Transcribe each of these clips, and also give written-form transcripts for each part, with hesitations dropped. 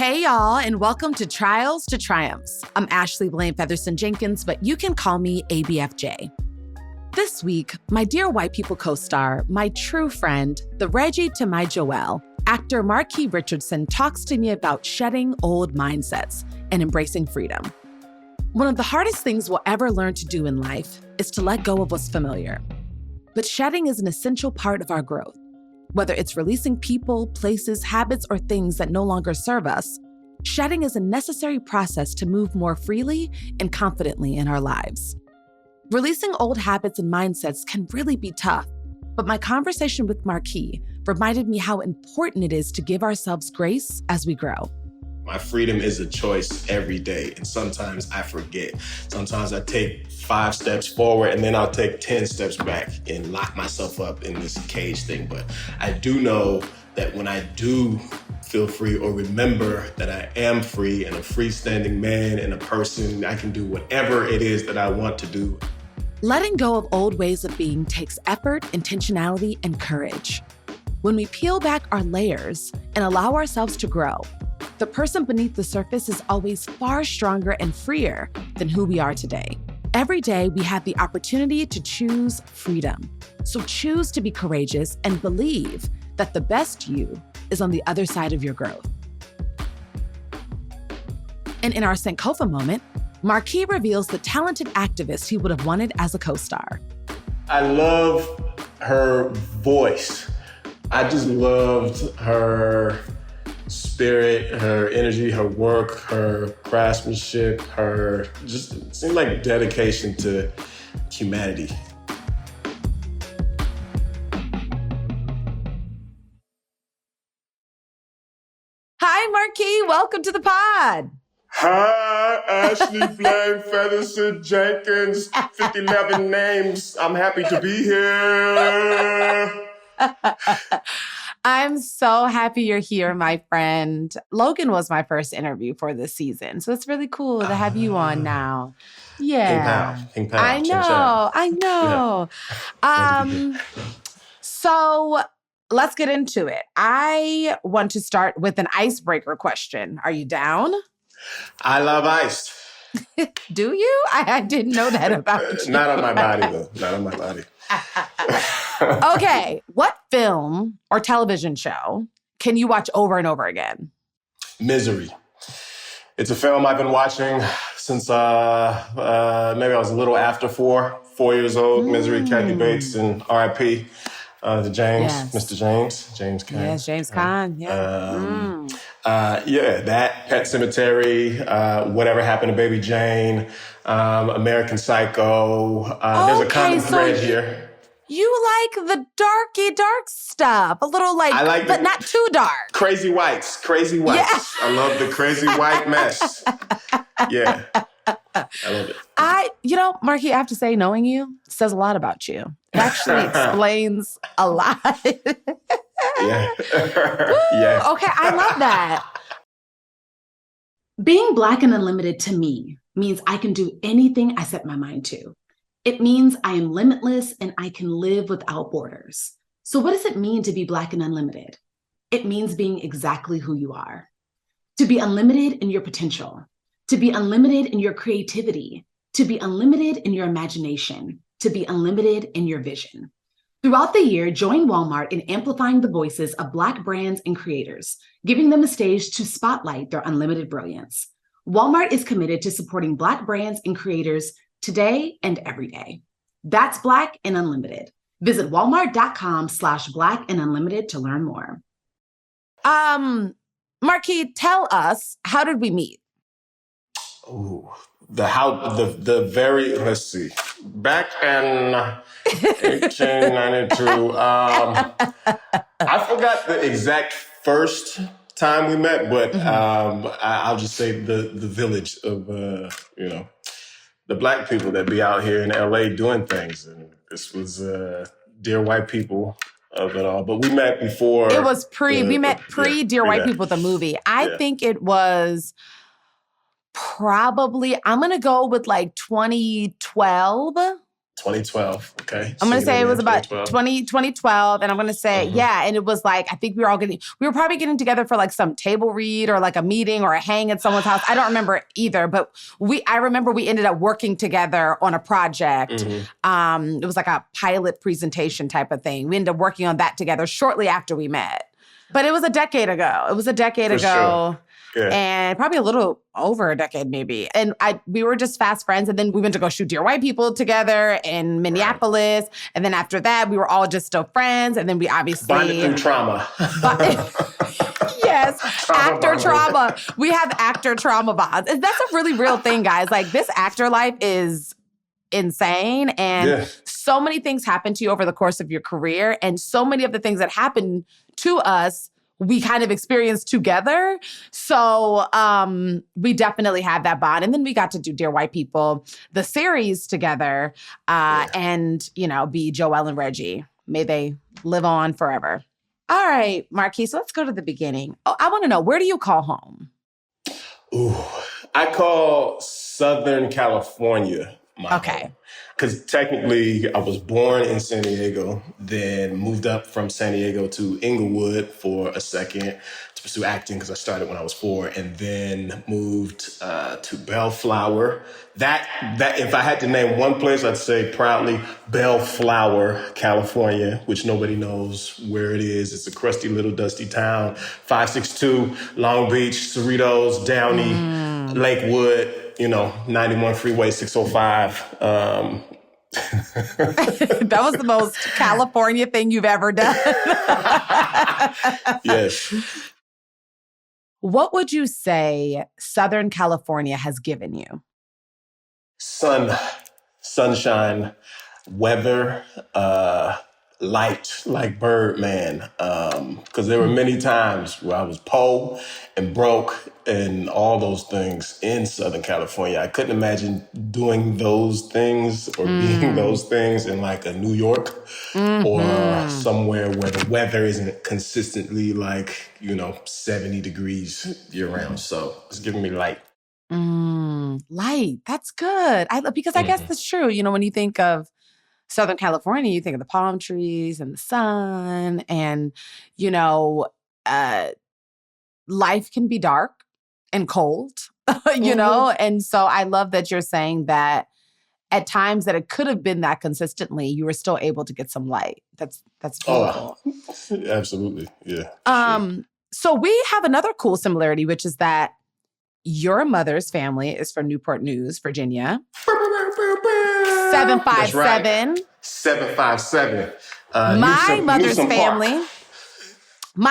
Hey, y'all, and welcome to Trials to Triumphs. I'm Ashley Blaine Featherson-Jenkins, but you can call me ABFJ. This week, my dear white people co-star, my true friend, the Reggie to my Joelle, actor Marque Richardson talks to me about shedding old mindsets and embracing freedom. One of the hardest things we'll ever learn to do in life is to let go of what's familiar. But shedding is an essential part of our growth. Whether it's releasing people, places, habits, or things that no longer serve us, shedding is a necessary process to move more freely and confidently in our lives. Releasing old habits and mindsets can really be tough, but my conversation with Marque reminded me how important it is to give ourselves grace as we grow. My freedom is a choice every day, and sometimes I forget. Sometimes I take 5 steps forward, and then I'll take 10 steps back and lock myself up in this cage thing. But I do know that when I do feel free or remember that I am free and a freestanding man and a person, I can do whatever it is that I want to do. Letting go of old ways of being takes effort, intentionality, and courage. When we peel back our layers and allow ourselves to grow, the person beneath the surface is always far stronger and freer than who we are today. Every day, we have the opportunity to choose freedom. So choose to be courageous and believe that the best you is on the other side of your growth. And in our Sankofa moment, Marque reveals the talented activist he would have wanted as a co-star. I love her voice. I just loved her spirit, her energy, her work, her craftsmanship, her just seemed like dedication to humanity. Hi, Marque. Welcome to the pod. Hi, Ashley Blaine Featherson-Jenkins, 5011 names. I'm happy to be here. I'm so happy you're here, my friend. Logan was my first interview for this season, so it's really cool to have you on now. Yeah. Ping pow. I know. Yeah. So let's get into it. I want to start with an icebreaker question. Are you down? I love ice. Do you? I didn't know that about you. Not on my body, though. Not on my body. Okay. What film or television show can you watch over and over again? Misery. It's a film I've been watching since maybe I was a little after 4 years old. Misery, Kathy Bates, and R.I.P. To James, yes. Mr. James Caan. Yes, James Caan. Yeah. That, Pet Sematary, Whatever Happened to Baby Jane, American Psycho. There's a common thread here. You like the dark stuff, a little but not too dark. Crazy whites. Yeah. I love the crazy white mess. Yeah, I love it. Marque, I have to say, knowing you says a lot about you. It actually explains a lot. Yeah. Yeah. Okay, I love that. Being Black and unlimited to me means I can do anything I set my mind to. It means I am limitless and I can live without borders. So what does it mean to be Black and unlimited? It means being exactly who you are. To be unlimited in your potential, to be unlimited in your creativity, to be unlimited in your imagination, to be unlimited in your vision. Throughout the year, join Walmart in amplifying the voices of Black brands and creators, giving them a stage to spotlight their unlimited brilliance. Walmart is committed to supporting Black brands and creators today and every day. That's Black and Unlimited. Visit walmart.com/Black and Unlimited to learn more. Marque, tell us, how did we meet? Ooh, let's see. Back in 1892, I forgot the exact first time we met, but I'll just say the village of, the Black people that be out here in LA doing things. And this was Dear White People of it all. But we met before. It was we met Dear White People, the movie. I think it was probably, I'm going to go with 2012. 2012. Okay. I'm going to Singing say it again, was about 2012. 2012. And I'm going to say, Mm-hmm. yeah. And it was like, I think we were probably getting together for like some table read or like a meeting or a hang at someone's house. I don't remember either, but I remember we ended up working together on a project. Mm-hmm. It was like a pilot presentation type of thing. We ended up working on that together shortly after we met. But it was a decade ago. For sure. Yeah. And probably a little over a decade maybe. And we were just fast friends. And then we went to go shoot Dear White People together in Minneapolis. Right. And then after that, we were all just still friends. And then we obviously... Bonded through trauma. Yes, actor trauma. We have actor trauma bonds. That's a really real thing, guys. Like, this actor life is insane. And so many things happen to you over the course of your career. And so many of the things that happen to us, we kind of experienced together. So we definitely had that bond. And then we got to do Dear White People, the series together, and, be Joelle and Reggie. May they live on forever. All right, Marque, so let's go to the beginning. Oh, I want to know, where do you call home? Ooh, I call Southern California my home. Because technically, I was born in San Diego, then moved up from San Diego to Inglewood for a second to pursue acting because I started when I was 4, and then moved to Bellflower. That if I had to name one place, I'd say proudly Bellflower, California, which nobody knows where it is. It's a crusty little dusty town, 562, Long Beach, Cerritos, Downey, Lakewood. 91 Freeway 605. That was the most California thing you've ever done. Yes. What would you say Southern California has given you? Sunshine, weather, light, like Birdman. Because there were many times where I was poor and broke and all those things in Southern California. I couldn't imagine doing those things or being those things in like a New York or somewhere where the weather isn't consistently like, 70 degrees year round. So it's giving me light. Light. That's good. Because I guess that's true. When you think of Southern California, you think of the palm trees and the sun and, life can be dark and cold, And so I love that you're saying that at times that it could have been that consistently, you were still able to get some light. That's beautiful. Oh, absolutely. Yeah. Sure. So we have another cool similarity, which is that your mother's family is from Newport News, Virginia. 757. That's right. 757. My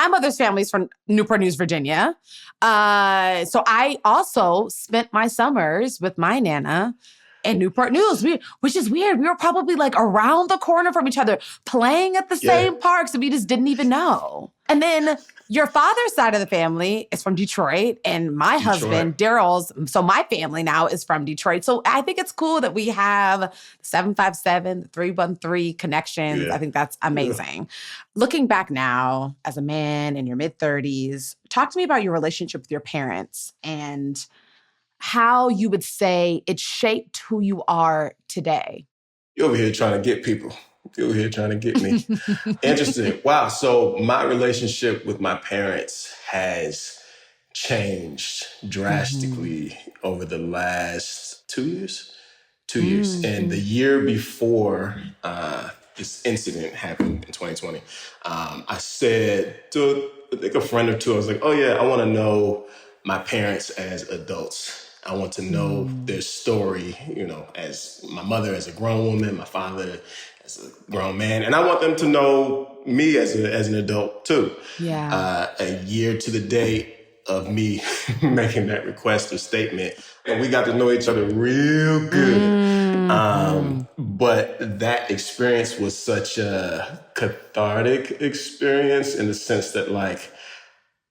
mother's family is from Newport News, Virginia. So I also spent my summers with my Nana in Newport News, which is weird. We were probably like around the corner from each other, playing at the same parks, and we just didn't even know. And then your father's side of the family is from Detroit, and my husband, Daryl's, so my family now is from Detroit. So I think it's cool that we have 757, 313 connections. Yeah. I think that's amazing. Yeah. Looking back now as a man in your mid-30s, talk to me about your relationship with your parents and how you would say it shaped who you are today. You're over here trying to get people. You're over here trying to get me. Interesting. Wow. So my relationship with my parents has changed drastically over the last 2 years. 2 years. And the year before this incident happened in 2020, I said to I think a friend or two, I was like, oh yeah, I want to know my parents as adults. I want to know their story, as my mother as a grown woman, my father as a grown man. And I want them to know me as an adult too. Yeah. A year to the day of me making that request or statement. And we got to know each other real good. But that experience was such a cathartic experience in the sense that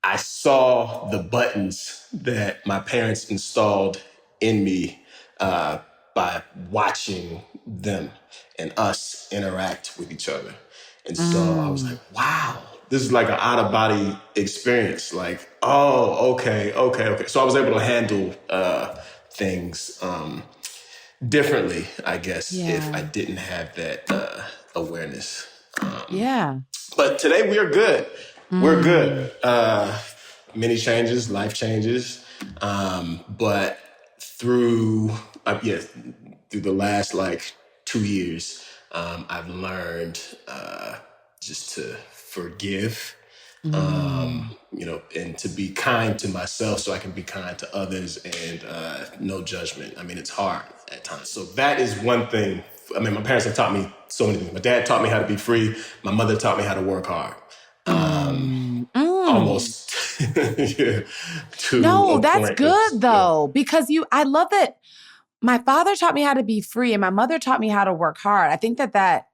I saw the buttons that my parents installed in me by watching them and us interact with each other. And so I was like, wow, this is like an out-of-body experience. Like, oh, okay. So I was able to handle things differently, I guess, if I Yeah. didn't have that awareness. Yeah. But today we are good. We're Mm. good. Many changes, life changes. But through, yeah, through the last like 2 years, I've learned just to forgive, Mm. and to be kind to myself so I can be kind to others, and no judgment. I mean, it's hard at times. So that is one thing. I mean, my parents have taught me so many things. My dad taught me how to be free. My mother taught me how to work hard. Mm. Mm. Almost yeah, to No, a that's point that's, good though, because I love that my father taught me how to be free and my mother taught me how to work hard. I think that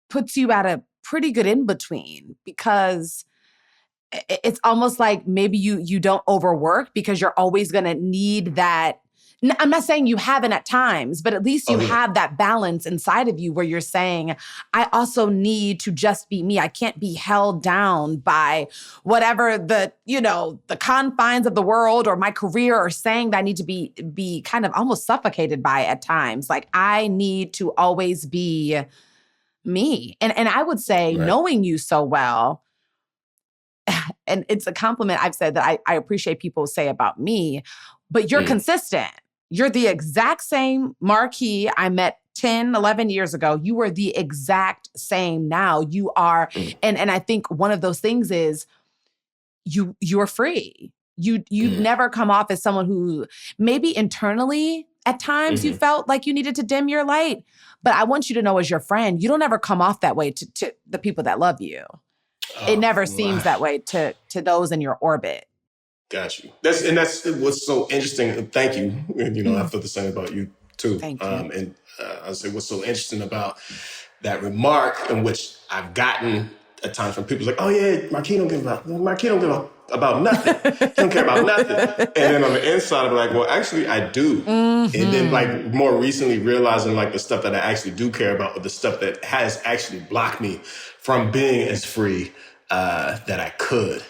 puts you at a pretty good in between because it's almost like maybe you don't overwork because you're always going to need that. I'm not saying you haven't at times, but at least you oh yeah, have that balance inside of you where you're saying, I also need to just be me. I can't be held down by whatever the confines of the world or my career or saying that I need to be kind of almost suffocated by at times. Like I need to always be me. And I would say right. knowing you so well, and it's a compliment I've said that I appreciate people say about me, but you're Mm, consistent. You're the exact same Marque I met 10, 11 years ago. You are the exact same now. You are, mm, and I think one of those things is you're free. You've mm, never come off as someone who maybe internally at times you mm-hmm. felt like you needed to dim your light. But I want you to know as your friend, you don't ever come off that way to the people that love you. It Oh, never well, seems that way to those in your orbit. got you. That's what's so interesting. Thank you. And, I Mm, feel the same about you too. thank you. And I say what's so interesting about that remark, in which I've gotten at times from people like, "Oh yeah, Marquis don't give about nothing. He don't care about nothing." And then on the inside, I'm like, "Well, actually, I do." And then Hmm. like more recently, realizing like the stuff that I actually do care about, or the stuff that has actually blocked me from being as free that I could.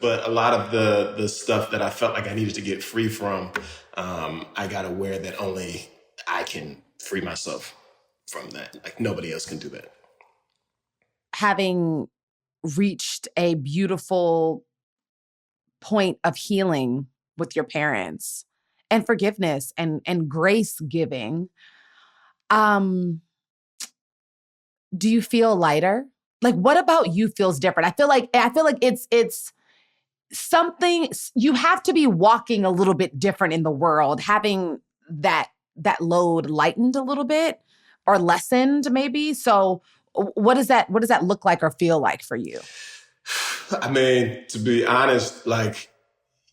But a lot of the stuff that I felt like I needed to get free from, I got aware that only I can free myself from that. Like nobody else can do that. Having reached a beautiful point of healing with your parents and forgiveness and grace giving, um, do you feel lighter? Like what about you feels different? I feel like it's something you have to be walking a little bit different in the world, having that load lightened a little bit or lessened maybe. So what does that look like or feel like for you? I mean, to be honest, like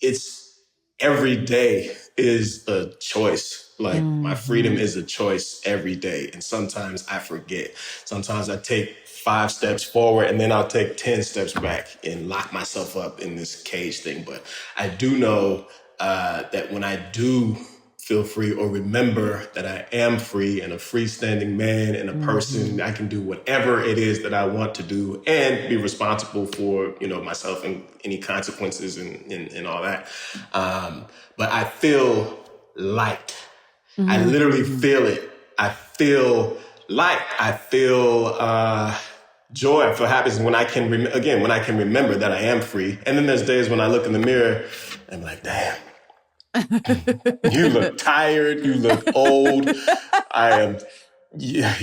it's every day is a choice. Like my freedom Hmm. is a choice every day. And sometimes I forget. Sometimes I take 5 steps forward and then I'll take 10 steps back and lock myself up in this cage thing. But I do know that when I do feel free or remember that I am free and a freestanding man and a person, Hmm. I can do whatever it is that I want to do and be responsible for, myself and any consequences and all that. But I feel light. I literally Hmm. feel it. I feel light. I feel joy. I feel happiness when I can, when I can remember that I am free. And then there's days when I look in the mirror and I'm like, damn, you look tired. You look old. I am, yeah,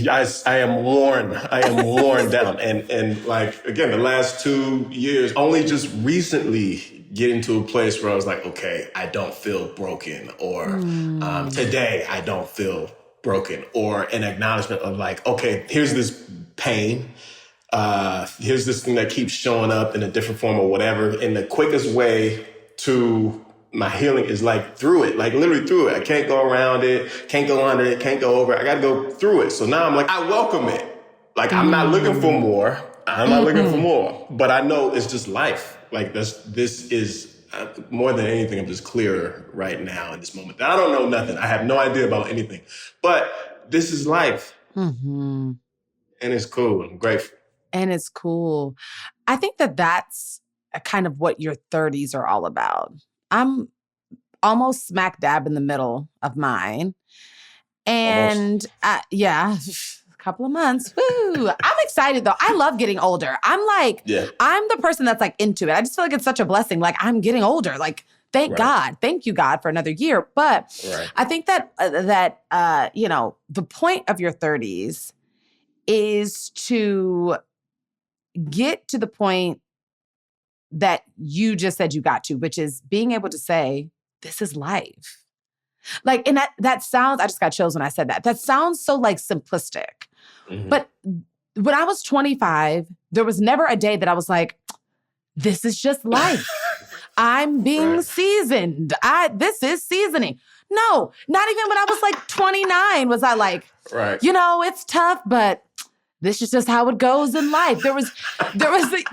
I am worn. I am worn down. And like, again, the last 2 years, only just recently getting to a place where I was like, okay, I don't feel broken, or Mm. today I don't feel broken, or an acknowledgement of like, okay, here's this pain. Here's this thing that keeps showing up in a different form or whatever. And the quickest way to my healing is like through it, like literally through it. I can't go around it, can't go under it, can't go over it. I got to go through it. So now I'm like, I welcome it. Like I'm not looking for Mm. more. I'm not looking for Mm-mm. more, but I know it's just life. Like this is more than anything. I'm just clearer right now in this moment. I don't know nothing. I have no idea about anything, but this is life Hmm. and it's cool. I'm grateful. And it's cool. I think that that's kind of what your 30s are all about. I'm almost smack dab in the middle of mine. And yeah, a couple of months. Woo! I'm excited though. I love getting older. I'm the person that's like into it. I just feel like it's such a blessing. Like I'm getting older. Like thank God. Thank you, God, for another year. But I think that the point of your 30s is to get to the point that you just said you got to, which is being able to say, this is life. Like, and that sounds, I just got chills when I said that. That sounds so like simplistic. Mm-hmm. But when I was 25, there was never a day that I was like, this is just life. I'm being seasoned. This is seasoning. No, not even when I was like 29 was I like, it's tough, but this is just how it goes in life. There was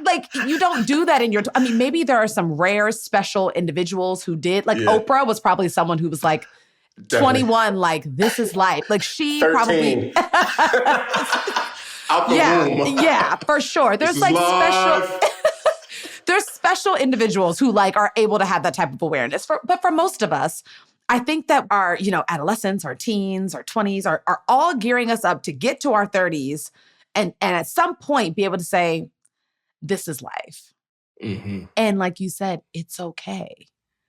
like, you don't do that in I mean, maybe there are some rare, special individuals who did. Like Oprah was probably someone who was like 21, like, this is life. Like she 13. Probably. Out the womb. Yeah, for sure. There's like special... There's special individuals who like are able to have that type of awareness. But for most of us, I think that our, adolescents, our teens, our 20s are all gearing us up to get to our 30s and at some point be able to say, this is life. Mm-hmm. And like you said, it's okay.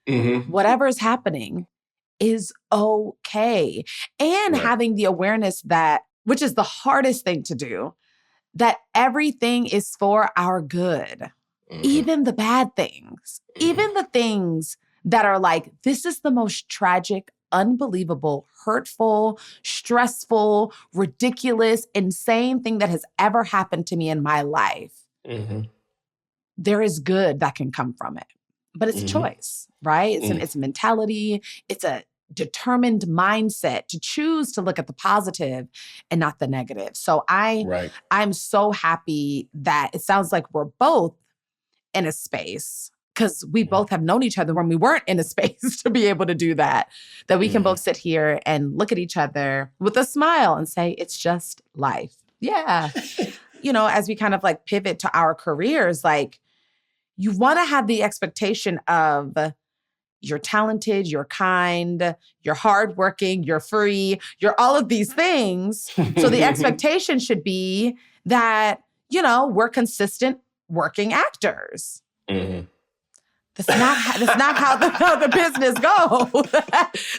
Mm-hmm. Whatever is happening is okay. And having the awareness that, which is the hardest thing to do, that everything is for our good. Mm-hmm. Even the bad things, even the things that are like, this is the most tragic, unbelievable, hurtful, stressful, ridiculous, insane thing that has ever happened to me in my life. Mm-hmm. There is good that can come from it. But it's a choice, right? It's a mentality. It's a determined mindset to choose to look at the positive and not the negative. So I'm so happy that it sounds like we're both in a space, because we both have known each other when we weren't in a space to be able to do that we can both sit here and look at each other with a smile and say, it's just life. Yeah. As we kind of like pivot to our careers, like you want to have the expectation of you're talented, you're kind, you're hardworking, you're free, you're all of these things. So the expectation should be that, we're consistent working actors. Mm-hmm. That's not how the business goes.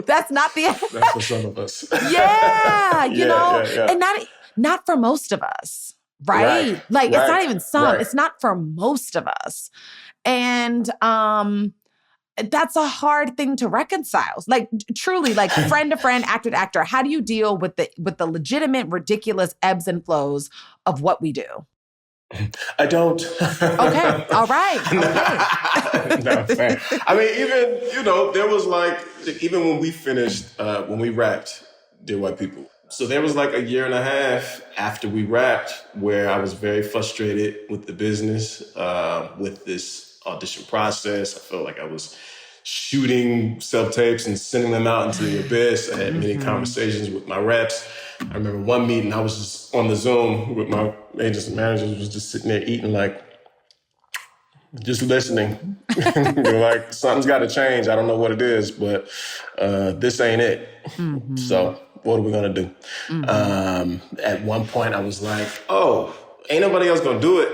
That's not the... That's for some of us. Yeah, and not for most of us, right? Like it's not even some. It's not for most of us, and that's a hard thing to reconcile. Like truly, like friend to friend, actor to actor. How do you deal with the legitimate, ridiculous ebbs and flows of what we do? I don't. Okay. All right. Okay. No, fair. I mean, even, there was like, even when we finished, when we wrapped Dear White People. So there was like a year and a half after we wrapped where I was very frustrated with the business, with this audition process. I felt like I was shooting self-tapes and sending them out into the abyss. I had many conversations with my reps. I remember one meeting, I was just on the Zoom with my agents and managers, was just sitting there eating, like, just listening. Like, something's got to change. I don't know what it is, but this ain't it. Mm-hmm. So what are we going to do? Mm-hmm. At one point, I was like, oh, ain't nobody else going to do it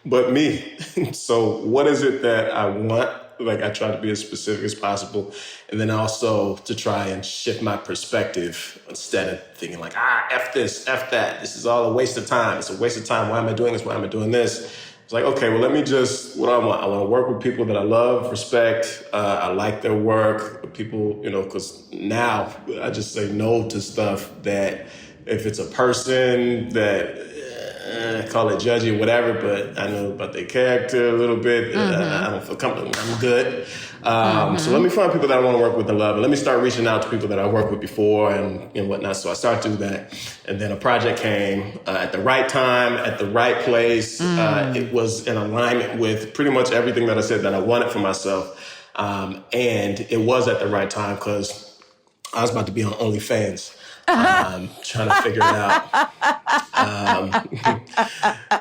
but me. So what is it that I want? Like, I try to be as specific as possible. And then also to try and shift my perspective instead of thinking like, F this, F that. This is all a waste of time. It's a waste of time. Why am I doing this? Why am I doing this? It's like, okay, well, let me just, what do I want? I want to work with people that I love, respect. I like their work. People, because now I just say no to stuff that if it's a person that, call it judgy or whatever, but I know about their character a little bit. I don't feel comfortable. I'm good. So let me find people that I want to work with and love. And let me start reaching out to people that I worked with before and whatnot. So I started to do that. And then a project came at the right time, at the right place. It was in alignment with pretty much everything that I said that I wanted for myself. And it was at the right time because I was about to be on OnlyFans. Trying to figure it out.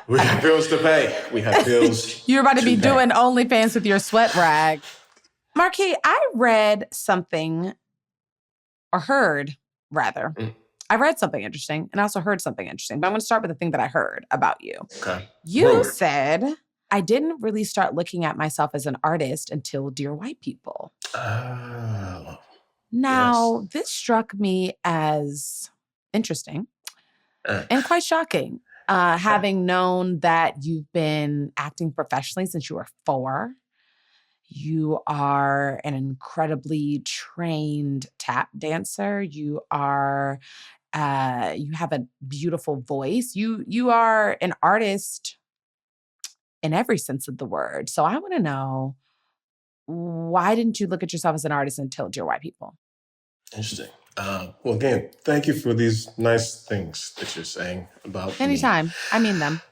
We have bills to pay. We have bills. You're about to be doing OnlyFans with your sweat rag. Marque, I read something, or heard rather. Mm. I read something interesting and I also heard something interesting, but I'm going to start with the thing that I heard about you. Okay. You Rumor. said, I didn't really start looking at myself as an artist until Dear White People. Oh, Now, yes. this struck me as interesting Uh, and quite shocking, having known that you've been acting professionally since you were 4. You are an incredibly trained tap dancer. You have a beautiful voice. You are an artist in every sense of the word. So I want to know, why didn't you look at yourself as an artist until Dear White People? Interesting. Well, again, thank you for these nice things that you're saying about me. Anytime. I mean them.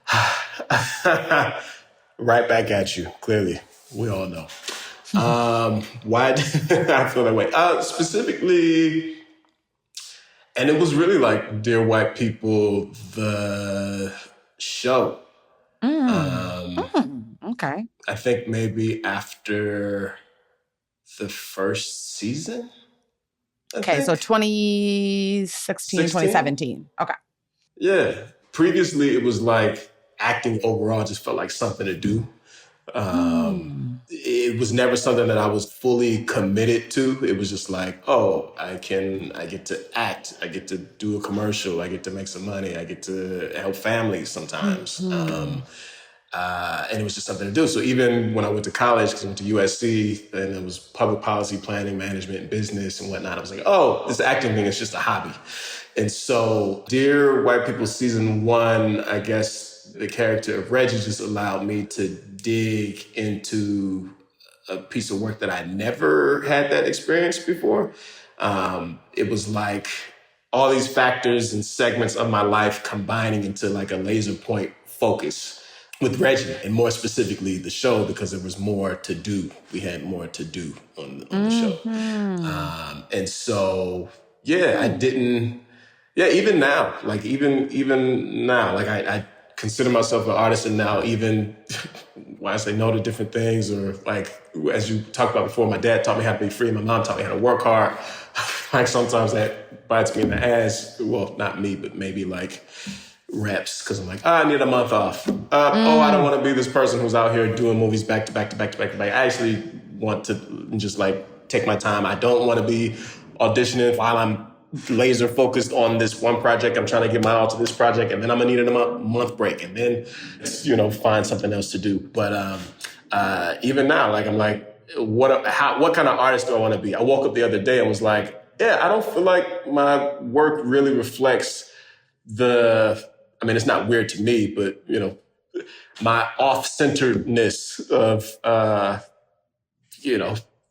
Right back at you, clearly. We all know. Why did I feel that way? Specifically, and it was really like Dear White People, the show. Okay. I think maybe after the first season, I Okay, so think. 2016, 16? 2017. Okay. Yeah. Previously, it was like acting overall just felt like something to do. It was never something that I was fully committed to. It was just like, oh, I get to act, I get to do a commercial, I get to make some money, I get to help families sometimes. And it was just something to do. So even when I went to college, because I went to USC, and it was public policy, planning, management, and business and whatnot, I was like, oh, this acting thing is just a hobby. And so Dear White People season 1, I guess the character of Reggie just allowed me to dig into a piece of work that I never had that experience before. It was like all these factors and segments of my life combining into like a laser point focus with Reggie, and more specifically the show, because there was more to do. We had more to do on the show. And so, yeah, I didn't, yeah, even now, like even now, like I consider myself an artist, and now even when I say no to different things, or like, as you talked about before, my dad taught me how to be free, my mom taught me how to work hard. Like sometimes that bites me in the ass. Well, not me, but maybe like reps, because I'm like, I need a month off. Oh, I don't want to be this person who's out here doing movies back to back to back to back to back. I actually want to just like take my time. I don't want to be auditioning while I'm laser focused on this one project. I'm trying to get my all to this project, and then I'm gonna need a month break, and then find something else to do. But even now, like I'm like, what kind of artist do I want to be? I woke up the other day and was like, yeah, I don't feel like my work really reflects it's not weird to me, but my off-centeredness of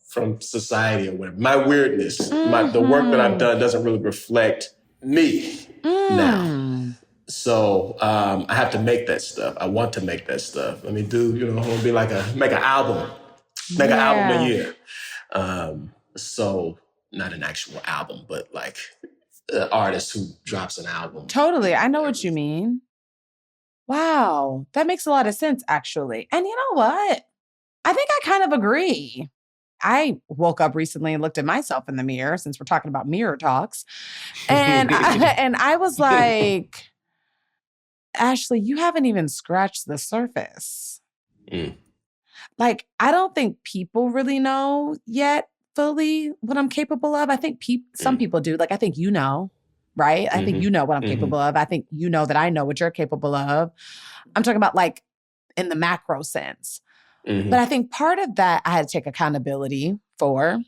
from society or whatever. My weirdness, the work that I've done doesn't really reflect me now. So I have to make that stuff. I want to make that stuff. I mean, I want to be like make an album a year. So not an actual album, but like an artist who drops an album. Totally. I know what you mean. Wow. That makes a lot of sense, actually. And you know what? I think I kind of agree. I woke up recently and looked at myself in the mirror, since we're talking about mirror talks. And I was like, Ashley, you haven't even scratched the surface. Like, I don't think people really know yet fully what I'm capable of. I think some people do. Like, I think you know, right? I think you know what I'm capable of. I think you know that I know what you're capable of. I'm talking about like in the macro sense. But I think part of that I had to take accountability for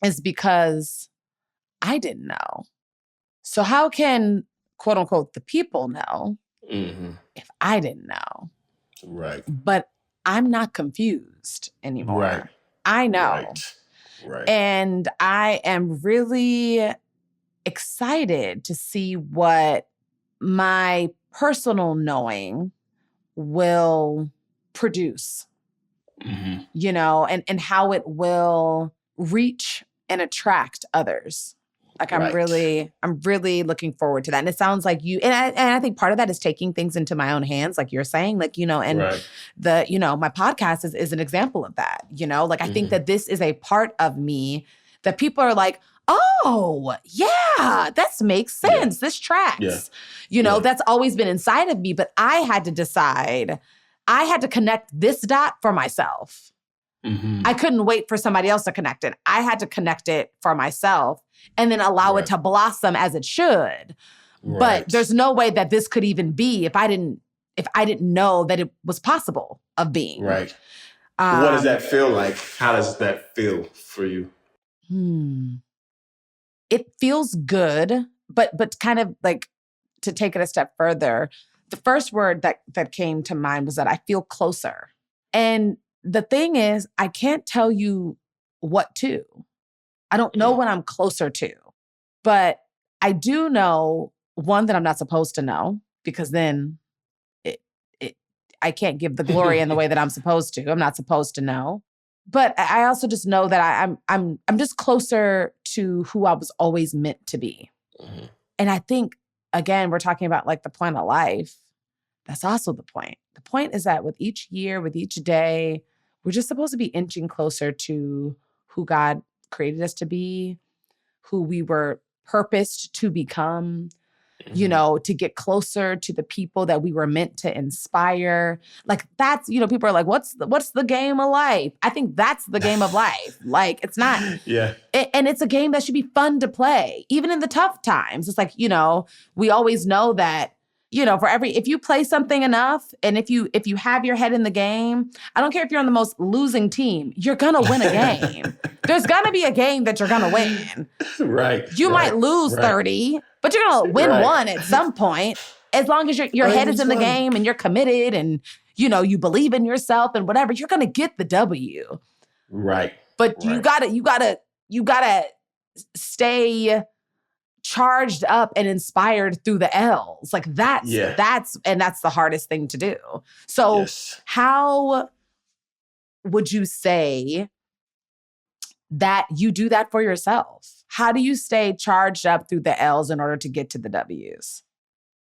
is because I didn't know. So how can, quote unquote, the people know if I didn't know? Right. But I'm not confused anymore. Right. I know. Right. And I am really excited to see what my personal knowing will produce, and how it will reach and attract others. Like Right. I'm really looking forward to that. And it sounds like you, and I think part of that is taking things into my own hands, like you're saying, like, and Right. my podcast is an example of that, like, I think Mm-hmm. that this is a part of me that people are like, oh yeah, that makes Yeah. sense. This Yeah. tracks, Yeah. that's always been inside of me, but I had to decide, I had to connect this dot for myself. Mm-hmm. I couldn't wait for somebody else to connect it. I had to connect it for myself and then allow it to blossom as it should. Right. But there's no way that this could even be if I didn't know that it was possible of being. Right. What does that feel like? How does that feel for you? It feels good, but kind of like, to take it a step further, the first word that came to mind was that I feel closer. And the thing is, I can't tell you what to. I don't know what I'm closer to, but I do know, one, that I'm not supposed to know, because then I can't give the glory in the way that I'm supposed to. I'm not supposed to know. But I also just know that I'm just closer to who I was always meant to be. Mm-hmm. And I think, again, we're talking about like the point of life. That's also the point. The point is that with each year, with each day, we're just supposed to be inching closer to who God created us to be, who we were purposed to become, to get closer to the people that we were meant to inspire. Like, that's, people are like, what's the game of life? I think that's the game of life. Like, it's not. Yeah. And it's a game that should be fun to play, even in the tough times. It's like, we always know that, if you play something enough, and if you have your head in the game, I don't care if you're on the most losing team, you're gonna win a game. There's gonna be a game that you're gonna win. Right. You might lose 30, but you're gonna win one at some point, as long as your head is in the game and you're committed and, you believe in yourself and whatever, you're gonna get the W. Right. But you gotta stay charged up and inspired through the L's. Like, that's the hardest thing to do. So how would you say that you do that for yourself? How do you stay charged up through the L's in order to get to the W's?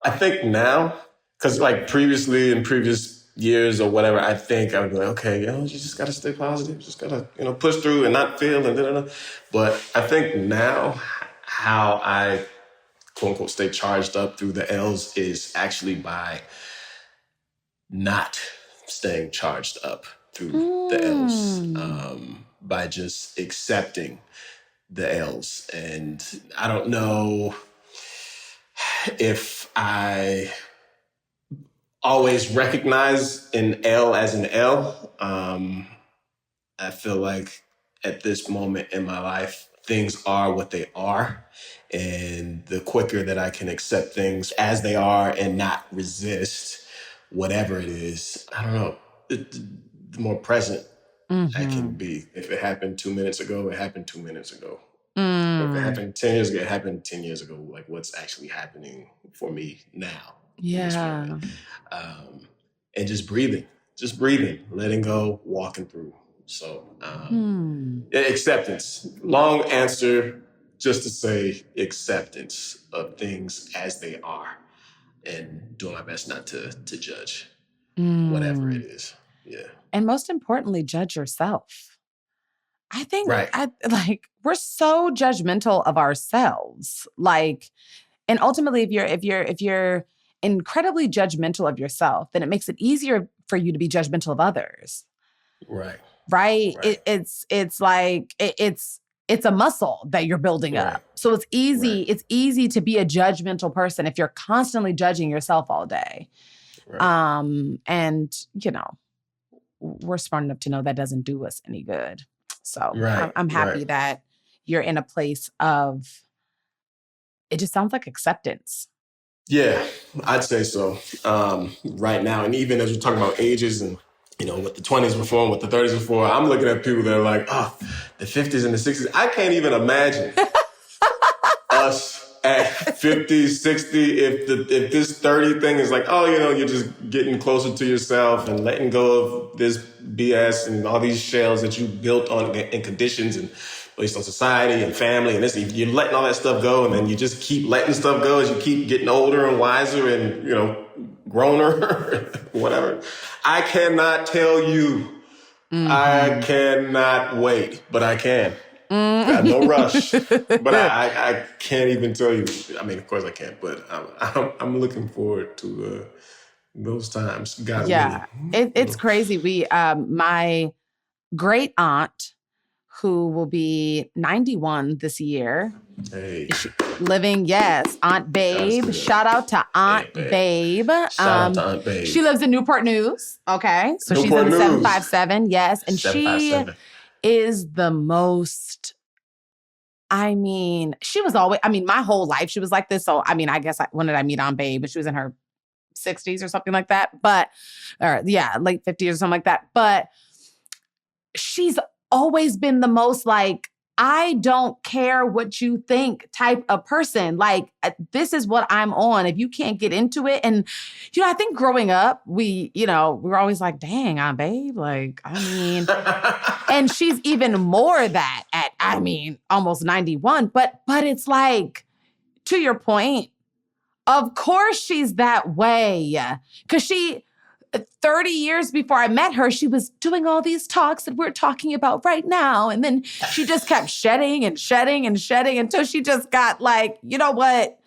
I think now, because like previously in previous years or whatever, I think I would be like, okay, you just got to stay positive. Just got to, push through and not feel and da-da-da. But I think now how I, quote unquote, stay charged up through the L's is actually by not staying charged up through the L's, by just accepting the L's. And I don't know if I always recognize an L as an L. I feel like at this moment in my life, things are what they are. And the quicker that I can accept things as they are and not resist whatever it is, I don't know, the more present I can be. If it happened 2 minutes ago, it happened 2 minutes ago. If it happened 10 years ago, it happened 10 years ago. Like, what's actually happening for me now? Yeah. And just breathing, letting go, walking through. So acceptance, long answer, just to say acceptance of things as they are and doing my best not to judge whatever it is. Yeah. And most importantly, judge yourself. I think we're so judgmental of ourselves. Like, and ultimately, if you're incredibly judgmental of yourself, then it makes it easier for you to be judgmental of others. Right. It's like it's a muscle that you're building up. So it's easy to be a judgmental person if you're constantly judging yourself all day. And we're smart enough to know that doesn't do us any good. So I'm happy that you're in a place of, it just sounds like acceptance. Yeah, I'd say so. Right now, and even as we're talking about ages and, what the 20s were for and what the 30s were for, I'm looking at people that are like, oh, the 50s and the 60s. I can't even imagine us at 50, 60, if this 30 thing is like, oh, you're just getting closer to yourself and letting go of this BS and all these shells that you built on and conditions and based on society and family and this. You're letting all that stuff go, and then you just keep letting stuff go as you keep getting older and wiser and, growner, whatever. I cannot tell you. I cannot wait, but I can. Got no rush, but I can't even tell you. I mean, of course I can't, but I'm looking forward to those times. God willing. It's crazy. My great aunt, who will be 91 this year. Hey. Living, yes. Aunt Babe. Shout out to Aunt Babe. Shout out to Aunt Babe. She lives in Newport News. Okay. So she's in 757. Yes. And she is the most, she was always, my whole life she was like this. So, I guess when did I meet Aunt Babe? She was in her 60s or something like that. Late 50s or something like that. But she's always been the most like, I don't care what you think type of person. Like, this is what I'm on. If you can't get into it. And, I think growing up, we were always like, dang, Aunt Babe. Like, and she's even more that at, almost 91. But it's like, to your point, of course she's that way. Because 30 years before I met her, she was doing all these talks that we're talking about right now. And then she just kept shedding and shedding and shedding until she just got like, you know what?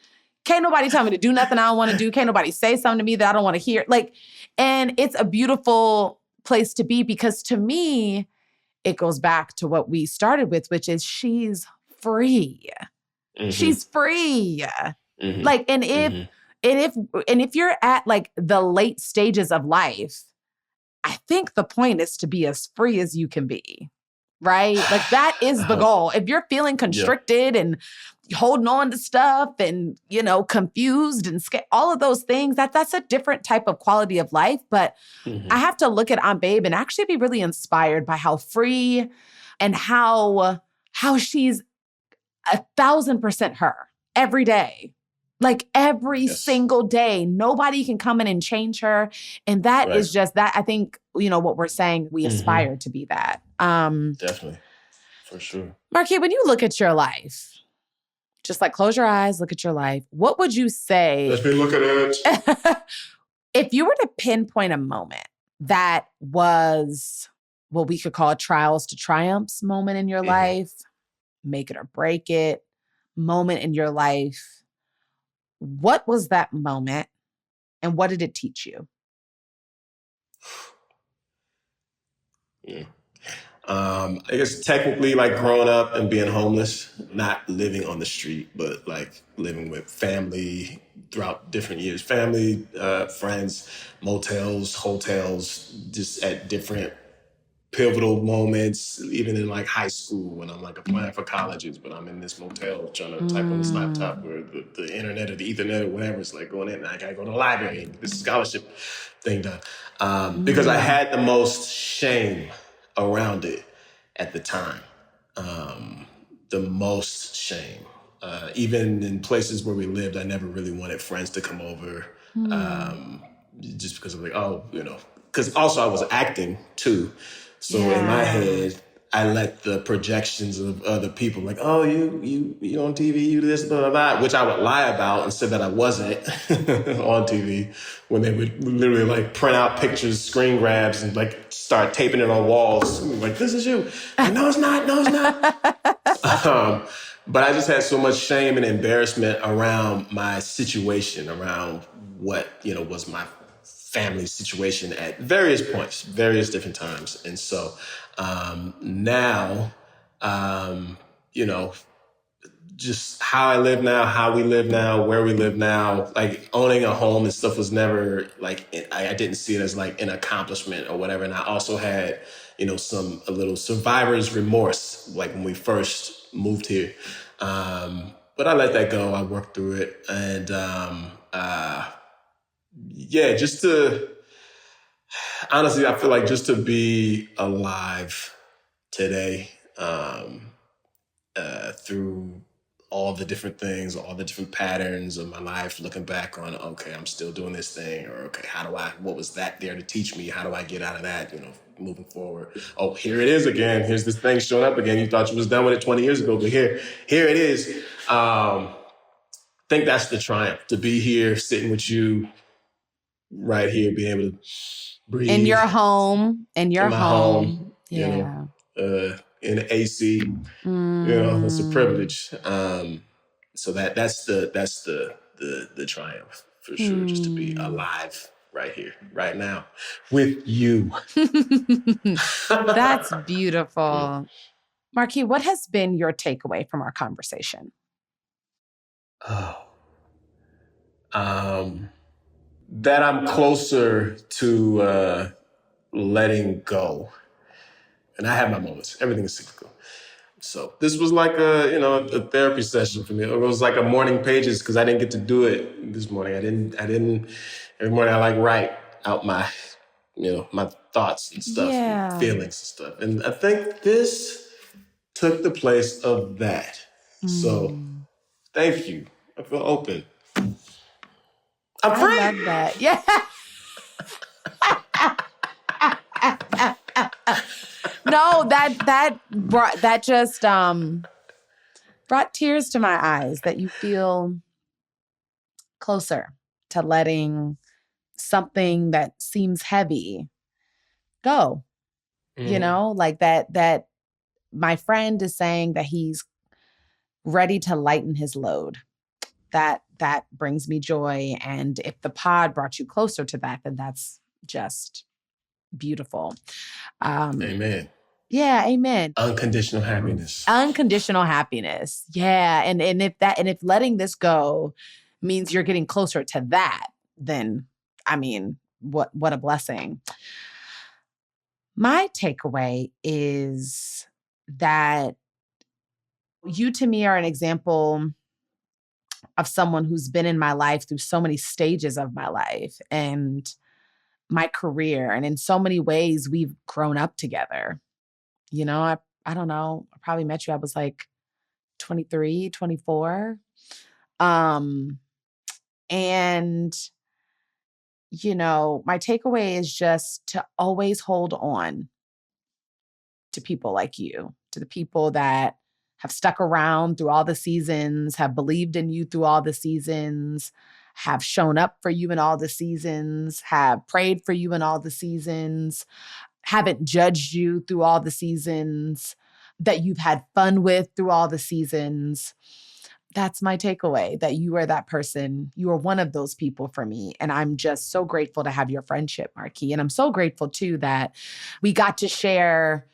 Can't nobody tell me to do nothing I don't want to do. Can't nobody say something to me that I don't want to hear. Like, and it's a beautiful place to be because to me, it goes back to what we started with, which is she's free. Mm-hmm. She's free. Mm-hmm. Like, and if you're at like the late stages of life, I think the point is to be as free as you can be, right? Like that is the goal. If you're feeling constricted and holding on to stuff and, confused and scared, all of those things, that's a different type of quality of life. But I have to look at Aunt Babe and actually be really inspired by how free and how she's 1,000% her every day. Like every single day, nobody can come in and change her. And that is just that. I think, what we're saying, we aspire to be that. Definitely. For sure. Marque, when you look at your life, just like close your eyes, look at your life. What would you say? Let's be looking at it. If you were to pinpoint a moment that was what we could call a trials to triumphs moment in your life, make it or break it, moment in your life, what was that moment and what did it teach you? I guess technically like growing up and being homeless, not living on the street, but like living with family throughout different years, family, friends, motels, hotels, just at different pivotal moments, even in like high school when I'm like applying for colleges, but I'm in this motel trying to type on this laptop or the internet or the ethernet or whatever. It's like going in and I gotta go to the library and get this scholarship thing done. Because I had the most shame around it at the time. The most shame. Even in places where we lived, I never really wanted friends to come over. Just because of like, because also I was acting too. So in my head, I let the projections of other people like, oh, you on TV, you this, blah, blah, blah, which I would lie about and said that I wasn't on TV when they would literally like print out pictures, screen grabs and like start taping it on walls. Like, this is you. Like, no, it's not. But I just had so much shame and embarrassment around my situation, around what, was my family situation at various points, various different times. And so now, just how I live now, how we live now, where we live now, like owning a home and stuff was never like, I didn't see it as like an accomplishment or whatever. And I also had, a little survivor's remorse, like when we first moved here. But I let that go. I worked through it. And, just to, honestly, I feel like just to be alive today, through all the different things, all the different patterns of my life, looking back on, okay, I'm still doing this thing, or okay, what was that there to teach me? How do I get out of that, moving forward? Oh, here it is again. Here's this thing showing up again. You thought you was done with it 20 years ago, but here it is. I think that's the triumph, to be here, sitting with you right here, being able to breathe. In your home. In my home. Yeah. In the AC. It's a privilege. So that's the triumph for sure, just to be alive right here, right now, with you. That's beautiful. Marque, what has been your takeaway from our conversation? That I'm closer to letting go. And I have my moments. Everything is cyclical. So this was like a therapy session for me. It was like a morning pages, because I didn't get to do it this morning. I didn't. Every morning I write out my, my thoughts and stuff, and feelings and stuff. And I think this took the place of that. So thank you. I feel open. I'm free. I love that. Yeah. No, that just brought tears to my eyes, that you feel closer to letting something that seems heavy go. Like that my friend is saying that he's ready to lighten his load. That brings me joy. And if the pod brought you closer to that, then that's just beautiful. Amen. Yeah, amen. Unconditional happiness. Unconditional happiness. Yeah. And if letting this go means you're getting closer to that, then what a blessing. My takeaway is that you to me are an example of someone who's been in my life through so many stages of my life and my career. And in so many ways, we've grown up together. I don't know. I probably met you, I was like 23, 24. And, my takeaway is just to always hold on to people like you, to the people that have stuck around through all the seasons, have believed in you through all the seasons, have shown up for you in all the seasons, have prayed for you in all the seasons, haven't judged you through all the seasons, that you've had fun with through all the seasons. That's my takeaway, that you are that person. You are one of those people for me. And I'm just so grateful to have your friendship, Marque. And I'm so grateful too that we got to share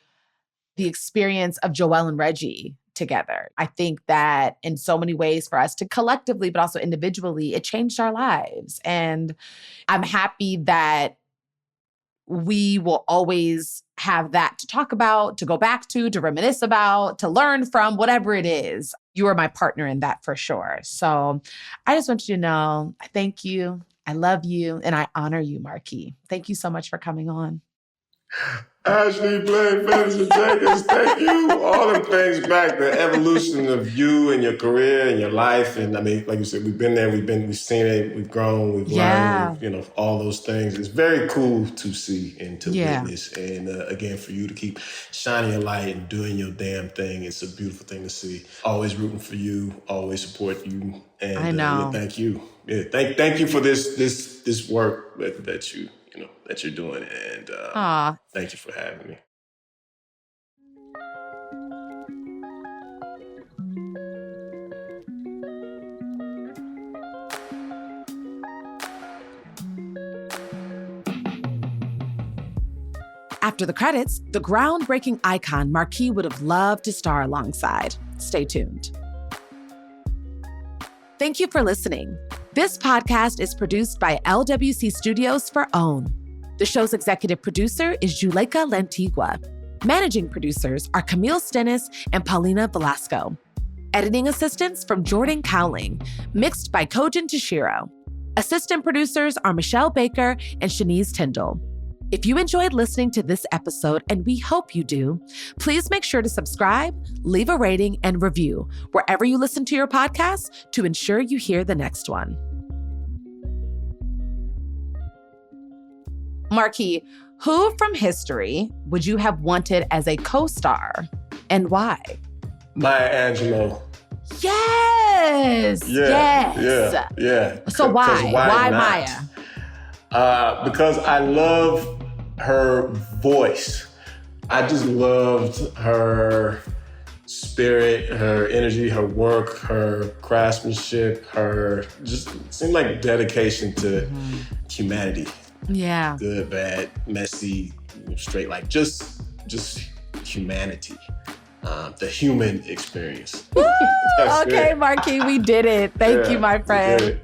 the experience of Joelle and Reggie together. I think that in so many ways for us to collectively, but also individually, it changed our lives. And I'm happy that we will always have that to talk about, to go back to reminisce about, to learn from, whatever it is. You are my partner in that for sure. So I just want you to know, I thank you, I love you, and I honor you, Marque. Thank you so much for coming on. Ashley, Blaine Featherson-Jenkins, thank you. All them things back, the evolution of you and your career and your life. And like you said, we've been there, we've seen it, we've grown, we've learned, all those things. It's very cool to see and to witness. And again, for you to keep shining your light and doing your damn thing, it's a beautiful thing to see. Always rooting for you, always support you. And I know. Thank you. Yeah, thank you for this work that you're doing. And thank you for having me. After the credits, the groundbreaking icon Marque would have loved to star alongside. Stay tuned. Thank you for listening. This podcast is produced by LWC Studios for OWN. The show's executive producer is Juleka Lantigua. Managing producers are Camille Stennis and Paulina Velasco. Editing assistance from Jordan Cowling. Mixed by Kojin Toshiro. Assistant producers are Michelle Baker and Shanice Tyndall. If you enjoyed listening to this episode, and we hope you do, please make sure to subscribe, leave a rating, and review wherever you listen to your podcast to ensure you hear the next one. Marque, who from history would you have wanted as a co-star and why? Maya Angelou. Yes. Yeah. So why? Why Maya? Because I love her voice. I just loved her spirit, her energy, her work, her craftsmanship, her just seemed like dedication to humanity. Yeah. Good, bad, messy, straight, like just humanity. The human experience. Okay, Marque, we did it. Thank you, my friend.